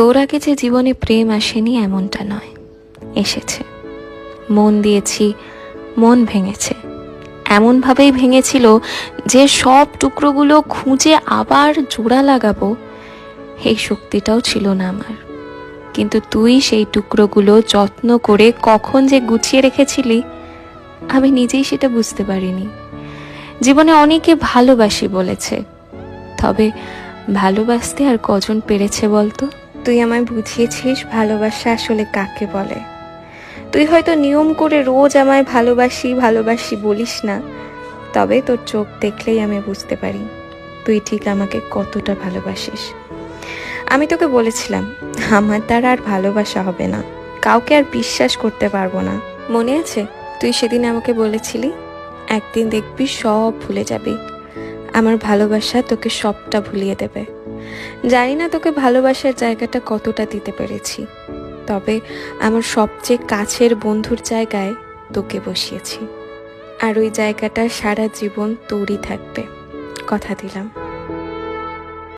তোর আগে যে জীবনে প্রেম আসেনি এমনটা নয়, এসেছে। মন দিয়েছি, মন ভেঙেছে। এমনভাবেই ভেঙেছিল যে সব টুকরোগুলো খুঁজে আবার জোড়া লাগাবো এই শক্তিটাও ছিল না আমার। কিন্তু তুই সেই টুকরোগুলো যত্ন করে কখন যে গুছিয়ে রেখেছিলি আমি নিজেই সেটা বুঝতে পারিনি। জীবনে অনেকে ভালোবাসি বলেছে, তবে ভালোবাসতে আর কজন পেরেছে বলতো? তুই আমায় বুঝিয়েছিস ভালোবাসা আসলে কাকে বলে। তুই হয়তো নিয়ম করে রোজ আমায় ভালোবাসি ভালোবাসি বলিস না, তবে তোর চোখ দেখলেই আমি বুঝতে পারি তুই ঠিক আমাকে কতটা ভালোবাসিস। আমি তোকে বলেছিলাম আমার দ্বারা আর ভালোবাসা হবে না, কাউকে আর বিশ্বাস করতে পারবো না। মনে আছে তুই সেদিন আমাকে বলেছিলি একদিন দেখবি সব ভুলে যাবি, আমার ভালোবাসা তোকে সবটা ভুলিয়ে দেবে। জানি না তোকে ভালোবাসার জায়গাটা কতটা দিতে পেরেছি, তবে আমার সবচেয়ে কাছের বন্ধুর জায়গায় তোকে বসিয়েছি, আর ওই জায়গাটা সারা জীবন তোরই থাকবে, কথা দিলাম।